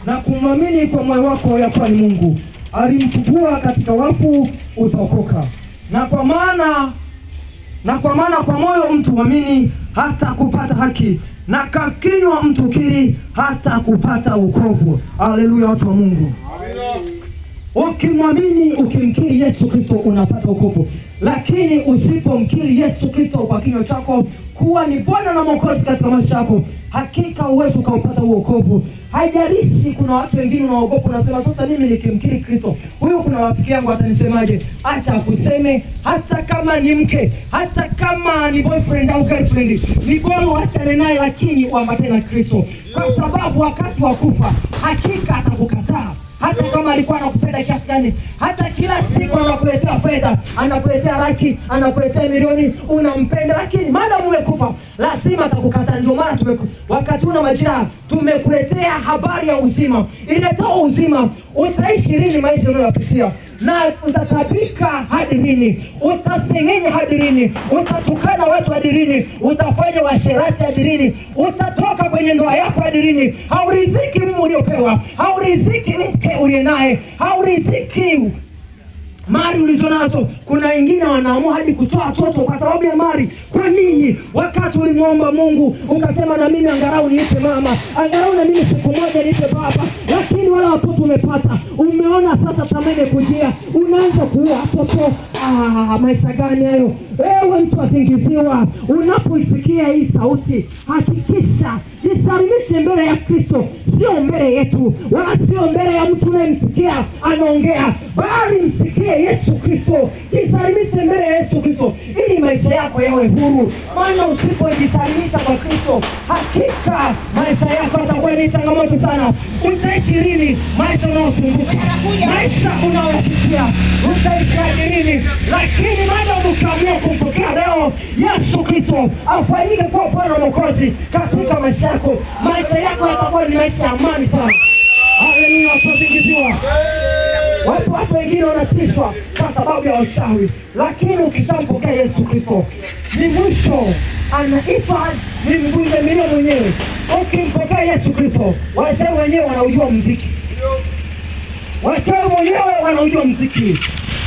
na kumwamini kwa moyo wako ya kuwa ni Mungu alimfufua katika wafu, utaokoka. Na kwa maana kwa moyo mtu muamini hata kupata haki, na kwa kinywa mtu kiri hata kupata wokovu. Haleluya, watu wa Mungu. Ukimwamini, ukimkiri Yesu Kristo unapata wokovu. Lakini usipomkiri Yesu Kristo kwa kinywa chako kuwa ni Bwana na Mwokozi katika maisha yako, hakika uwezo ukaupata wokovu. Haijalishi kuna watu wengine wanaogopa, unasema sasa mimi nikimkiri Kristo, huyo kuna rafiki yangu atanisemaje? Acha akuseme, hata kama ni mke, hata kama ni boyfriend au girlfriend, ni bora uachane naye, lakini uambatane na Kristo, kwa sababu wakati wa kufa hakika atakukataa. Hata kama alikuwa anakupenda kiasi gani, hata kila siku anakuletea fedha, anakuletea laki, anakuletea milioni, unampenda, lakini maadamu umekufa lazima atakukataa. Ndio maana wakati una majira tumekuletea habari ya uzima. Inatoa uzima, utaishi lini maisha unayopitia, na utatabika hadi lini, utasengenya hadi lini, utatukana watu hadi lini, utafanya washerati hadi lini, utatoka kwenye ndoa yako hadi lini. Hauriziki mume uliopewa, hauriziki mke uliye naye, hauriziki mali ulizonazo. Kuna wengine wanaamua hadi kutoa watoto kwa sababu ya mali. Kwa nini? Wakati ulimwomba Mungu ukasema na mimi angalau niipe mama, angalau na mimi siku moja niipe baba, lakini wala watoto umepata, umeona sasa tamene kujia, unaanza kuua watoto. Maisha gani hayo? Wewe mtu asingiziwa. Unapoisikia hii sauti, hakikisha jisalimishe mbele ya Kristo, sio mbele yetu, wala sio mbele ya mtu unayemsikia anaongea, bali msikie Yesu Kristo. Jisalimishe mbele ya Yesu Kristo ili maisha yako yawe huru. Maana usipojisalimisha kwa Kristo, hakika maisha yako yatakuwa ni changamoto sana. Utaishi lini maisha unayosumbuka, maisha unayopitia, utaishi hadi lini? Lakini maadamu ukiamua kumpokea leo Yesu Kristo afanyike kuwa Bwana na Mwokozi katika maisha yako, maisha yako yatakuwa ni maisha ya amani sana. Haleluya, tusifiwe. Watu wengine wanatishwa kwa sababu ya uchawi, lakini ukishampokea Yesu Kristo ni mwisho, anaitwa ni mvunjamilia mwenyewe. Ukimpokea Yesu Kristo, wachawi wenyewe wanaujua muziki, wachawi wenyewe wanaujua muziki.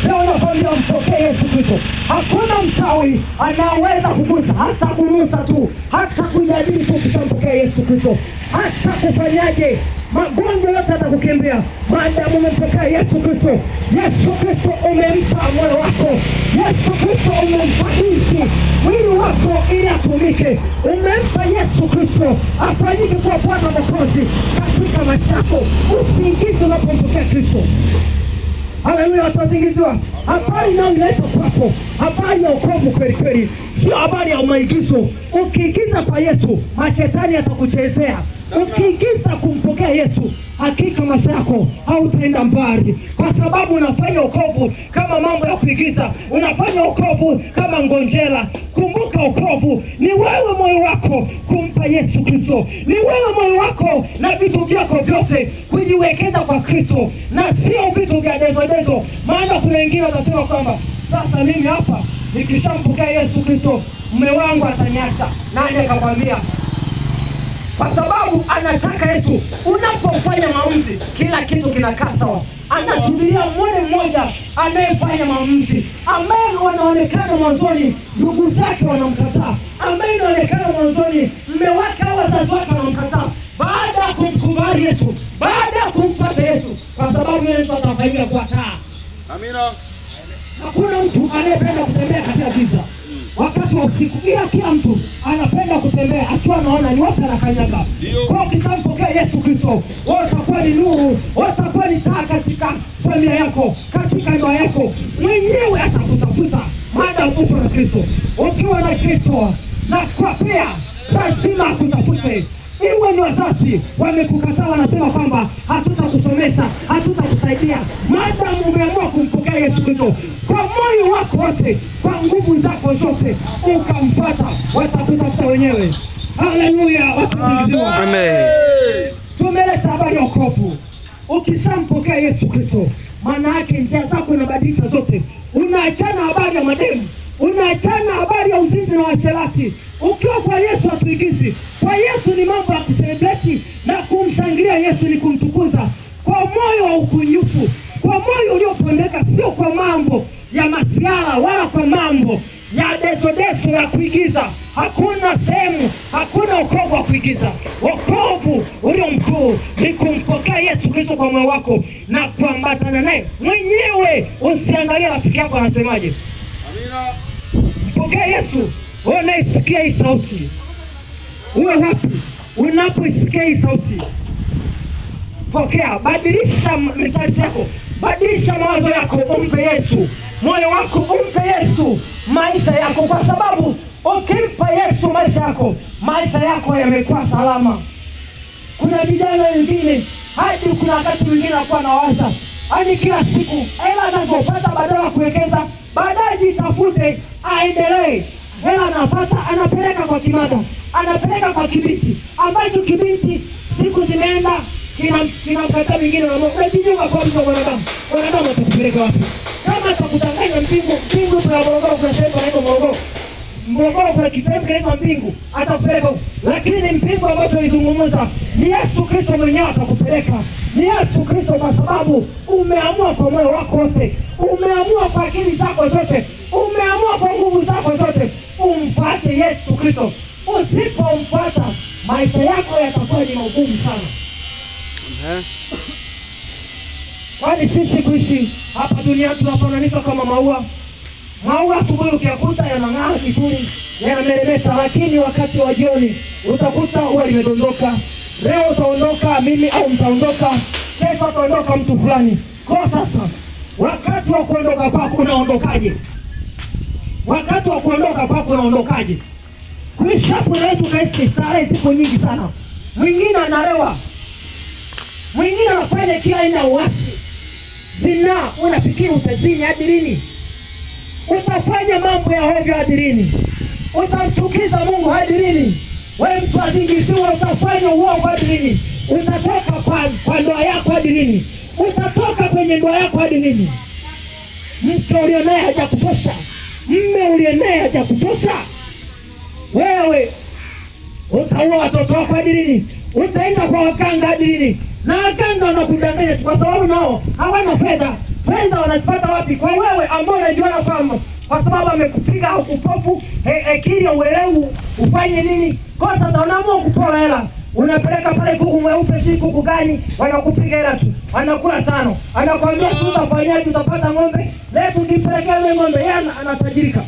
Leo nakwambia mpokee Yesu Kristo. Hakuna mchawi anaweza kugusa, hata kunusa tu, hata kujadili tu. Ukishampokea Yesu Kristo, hata kufanyaje, magonjwa yote atakukimbia maadamu umempokea Yesu Kristo. Yesu Kristo umempa moyo wako, Yesu Kristo umemfadhili mwili wako ili atumike. Umempa Yesu Kristo afanyike kuwa Bwana na Mwokozi katika maisha yako. Usiingize unapompokea Kristo. Haleluya, watazingiziwa. Habari na unaleta kwako, habari ya wokovu kweli kweli, sio habari ya maigizo. Ukiigiza kwa Yesu, mashetani atakuchezea. Ukiigiza kumpokea Yesu, hakika maisha yako hautaenda mbali, kwa sababu unafanya wokovu kama mambo ya kuigiza, unafanya wokovu kama ngonjera. Kumbuka, wokovu ni wewe moyo wako kumpa Yesu Kristo, ni wewe moyo wako na vitu vyako vyote kujiwekeza kwa Kristo, na sio vitu vya dezo. Maana kuna wengine watasema kwamba sasa mimi hapa nikishampokea Yesu Kristo mume wangu ataniacha. Nani akakwambia? Kwa sababu anataka Yesu. Unapofanya maamuzi, kila kitu kinakaa sawa. Anasubiria mmoja anayefanya maamuzi, ambaye wanaonekana mwanzoni ndugu zake wanamkataa, ambaye inaonekana mwanzoni mume wake au wazazi wake wanamkataa, baada ya kumkubali Yesu, baada ya kumfuata Yesu, kwa sababu yeye ndiye atafanyia kwa taa. Amina. Hakuna mtu anayependa kutembea katika giza wakati wa usiku. Kila mtu anapenda kutembea akiwa anaona ni wapi anakanyaga. Kwa ukishampokea Yesu Kristo, wewe utakuwa ni nuru, wewe utakuwa ni taa katika familia yako, katika ndoa yako. Mwenyewe atakutafuta maadamu uko na Kristo. Ukiwa na Kristo, na kwa pia lazima akutafute. Iwe ni wazazi wamekukataa, wanasema kwamba hatutakusomesha, hatutakusaidia, maadamu umeamua kumpokea Yesu Kristo kwa moyo wako wote, kwa nguvu zako zote, ukamfuata, watakutafuta wenyewe. Haleluya, amen. Tumeleta habari ya wokovu. Ukishampokea Yesu Kristo, maana yake njia zako unabadilisha zote. Unaachana habari ya madeni, Unaachana habari ya uzinzi na uasherati. Ukiwa kwa Yesu hatuigizi. Kwa Yesu ni mambo ya kuselebreti na kumshangilia Yesu ni kumtukuza kwa moyo wa ukunyufu, kwa moyo uliopondeka, sio kwa mambo ya masiara wala kwa mambo ya deso ya kuigiza. Hakuna sehemu, hakuna wokovu wa kuigiza. Wokovu ulio mkuu ni kumpokea Yesu Kristo kwa moyo wako na kuambatana naye mwenyewe. Usiangalie rafiki yako anasemaje. Amina. Mpokea Yesu. Unaisikia hii sauti, uwe wapi unapoisikia hii sauti, pokea. Badilisha mentality yako, badilisha mawazo yako, umpe Yesu moyo wako, umpe Yesu maisha yako, kwa sababu ukimpa Yesu maisha yako yamekuwa salama. Kuna vijana wengine hadi kuna wakati mwingine anakuwa anawaza hadi kila siku hela anazopata badala ya kuwekeza baadaye jitafute aendelee. Hela anapata anapeleka kwa kimada, anapeleka kwa kibiti, ambacho kibiti siku zimeenda kinamkata mwingine na unajinyonga kwa mtu wa mwanadamu. Mwanadamu atakupeleka wapi? Kama atakudanganya mbingu kuna Morogoro, kuna sehemu inaitwa Morogoro kuna kisehemu kinaitwa mbingu, atakupeleka huko. Lakini ni mbingu ambayo tulizungumza ni Yesu Kristo mwenyewe atakupeleka. Ni Yesu Kristo, kwa sababu umeamua kwa moyo wako wote, umeamua kwa akili zako zote, umeamua kwa nguvu zako zote umpate Yesu Kristo. Usipompata maisha yako yatakuwa ni magumu sana. Kwani sisi kuishi hapa duniani tunafananishwa kama maua. Maua asubuhi ukiyakuta yanang'aa vizuri, yanameremeta, lakini wakati wa jioni utakuta ua limedondoka. Leo utaondoka mimi au mtaondoka, kesho utaondoka mtu fulani. Kwa sasa wakati wa kuondoka kwako unaondokaje? Wakati wa kuondoka kwako unaondokaje? Kuishi hapo na wetu kaishi starehe siku nyingi sana. Mwingine analewa, mwingine anafanya kila aina ya uasi. Zina, unafikiri utazini hadi lini? Utafanya mambo ya hovyo hadi lini? Utamchukiza Mungu hadi lini? Wewe mtu azingiziwa, utafanya uovu hadi lini? Utatoka kwa ndoa yako hadi lini? Utatoka kwenye ndoa yako hadi lini? Mke ulionaye hajakutosha, mme ulionaye hajakutosha, wewe utaua watoto wako hadi lini? Utaenda kwa wakanga hadi lini? Na wakanga wanakudanganya kwa sababu nao hawana fedha. Fedha wanazipata wapi? Kwa wewe ambao unajiona kwamba kwa sababu amekupiga upofu, akili uelewu ufanye nini? Kwa sasa unaamua kupoa hela, unapeleka pale kuku mweupe, si kuku gani, wanakupiga hela tu, anakula 5, anakuambia tu utafanyaje, utapata ng'ombe. Leo tukipelekea ile ng'ombe yeye anatajirika.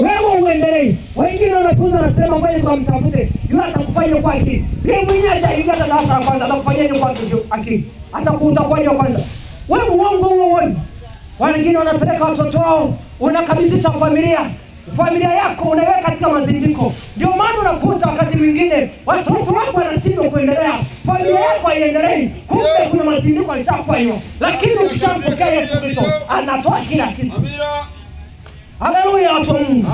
Wewe uendelee. Wengine wanafunza nasema ngoja tukamtafute, yule atakufanya kwa akili. Yeye mwenyewe hajaingia darasa la kwanza, atakufanya kwa akili. Atakuunda kwa kwanza. Wewe uongo huo. Wengine wanapeleka watoto wao, unakabidhisha familia yako unaiweka katika mazindiko. Ndio maana unakuta wakati mwingine watoto wako wanashindwa kuendelea, familia yako haiendelei. Kumbe kuna mazindiko alishafanywa. Lakini ukishampokea Yesu Kristo anatoa kila kitu. Haleluya watu wa Mungu.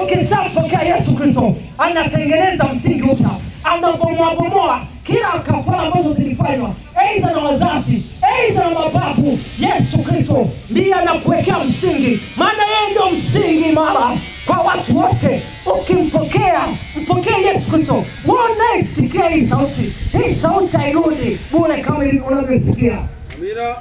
Ukishampokea Yesu Kristo anatengeneza msingi upya, anabomoa kila kafara ambazo zilifanywa aidha na wazazi, aidha na mababu. Yesu Kristo ndiye anakuwekea msingi, maana yeye ndio msingi imara kwa watu wote. Ukimpokea, mpokea Yesu Kristo. Unaisikia hii sauti hairudi bure kama unavyosikia. Amina.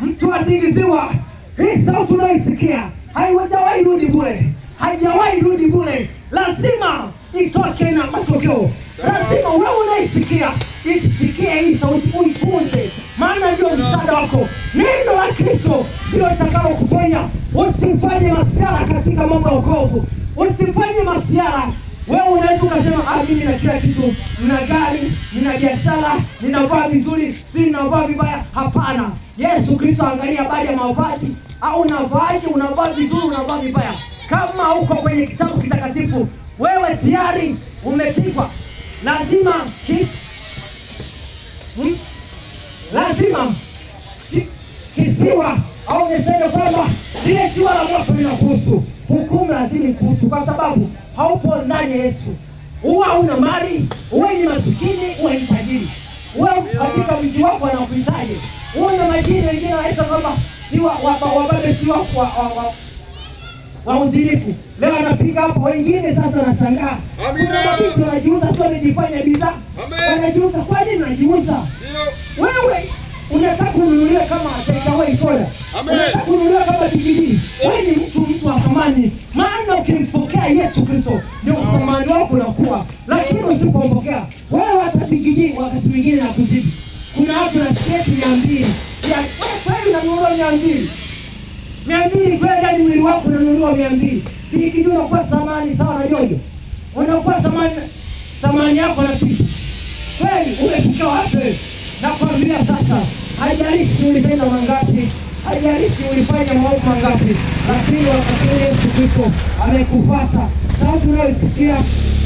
Mtu asingiziwa, hii sauti unaisikia haijawahi rudi bure, haijawahi rudi bure. Lazima itoke na matokeo. Lazima wewe unaisikia isikie hii sauti, uitunze, maana ndio msaada wako. Neno la Kristo ndio litakalo kuponya. Usifanye masiara katika mambo ya wokovu, usifanye masiara. Wewe unaweza kusema mimi na kila kitu, nina gari, nina biashara, ninavaa vizuri, si ninavaa vibaya. Hapana. Yesu Kristo angalia baadhi ya mavazi, au unavaaje, unavaa vizuri, unavaa vibaya. Kama uko kwenye kitabu kitakatifu, wewe tayari umepigwa. Lazima kisiwa au niseme kwamba ile jiwa la moto linakuhusu. Hukumu lazima ikuhusu, kwa sababu haupo ndani ya Yesu. Uwe una mali, uwe ni maskini, uwe ni tajiri, uwe katika mji wako wanakuhitaji, uwe na majini wengine wanaita kwamba si wababe, si wa uzinifu. Leo anapiga hapo, wengine sasa nashangaa. Kuna mabinti wanajiuza, sio wanajifanya bidhaa. Wanajiuza. Kwa nini wanajiuza? Wewe unataka kununulia kama takeaway soda. Unataka kununulia kama tikiti. Wewe ni mtu wa thamani. Maana ukimpokea Yesu Kristo ndio thamani wako unakuwa. Lakini usipompokea wewe atatikiti wakati mwingine na kuzidi. Kuna watu na sketi 200. Wewe unanunua 200. 200 kwenda ni mwili wako unanunua 200. Hii kitu unakuwa thamani sawa na jojo. Unakuwa thamani yako na kitu. Kweli umefika wapi? Na kuambia sasa, haijalishi ulipenda mangapi, haijalishi ulifanya maovu mangapi, lakini wakati Yesu Kristo amekufuata. Sauti unayosikia,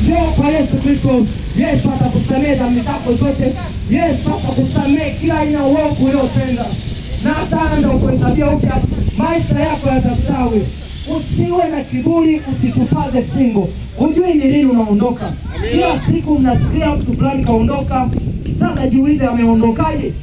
njoo kwa Yesu Kristo. Yesu atakusamehe dhambi zako zote. Yesu atakusamehe kila aina uovu uliotenda. Na ataanza kuhesabia upya maisha yako yatastawi. Usiwe na kiburi, usikupaze shingo. Unjui ni lini unaondoka. Kila siku mnasikia mtu fulani kaondoka. Sasa jiulize ameondokaje?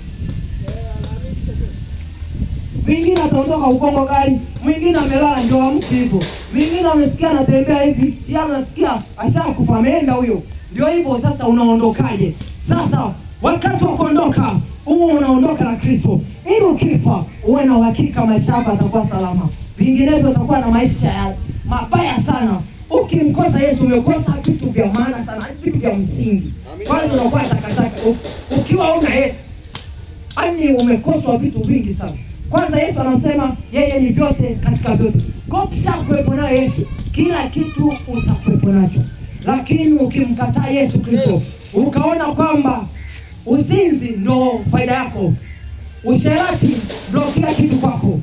Mwingine ataondoka ugongo gari, mwingine amelala ndio amki hivyo. Mwingine amesikia anatembea hivi, yeye anasikia ashakufa ameenda huyo. Ndio hivyo sasa unaondokaje? Sasa wakati wa kuondoka, unaondoka na Kristo. Ili ukifa uwe na uhakika maisha yako yatakuwa salama. Vinginevyo utakuwa na maisha mabaya sana. Ukimkosa Yesu umekosa vitu vya maana sana, vitu vya msingi. Kwanza unakuwa takataka. Ukiwa una Yesu, ani umekosa vitu vingi sana. Kwanza Yesu anasema yeye ni vyote katika vyote. Kwa kisha kuwepo na Yesu, kila kitu utakuwepo nacho. Lakini ukimkataa Yesu Kristo, ukaona kwamba uzinzi ndo faida yako, usherati ndo kila kitu kwako,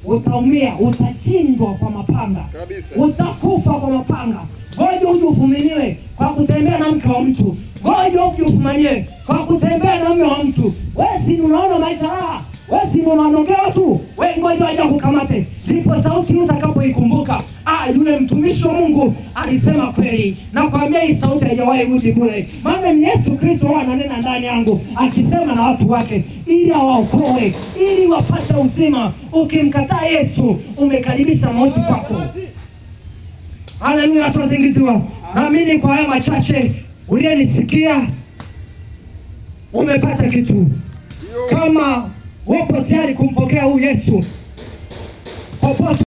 utaumia, utachinjwa kwa mapanga. Utakufa kwa mapanga. Ngoja uje uvumiliwe kwa kutembea na mke wa mtu. Ngoja uje uvumiliwe kwa kutembea na mume wa mtu. Wewe si unaona maisha haya? Wewe si unaongea tu? Wewe ngoja waje kukamate. Ndipo sauti utakapoikumbuka, yule mtumishi wa Mungu alisema kweli. Na kuambia hii sauti haijawahi rudi kule. Maana ni Yesu Kristo ananena ndani yangu akisema na watu wake ili awaokoe, ili wapate uzima. Ukimkataa Yesu umekaribisha mauti kwako. Haleluya, tunazingiziwa. Naamini kwa haya machache uliyenisikia umepata kitu. Kama wapo tayari kumpokea huyu Yesu popote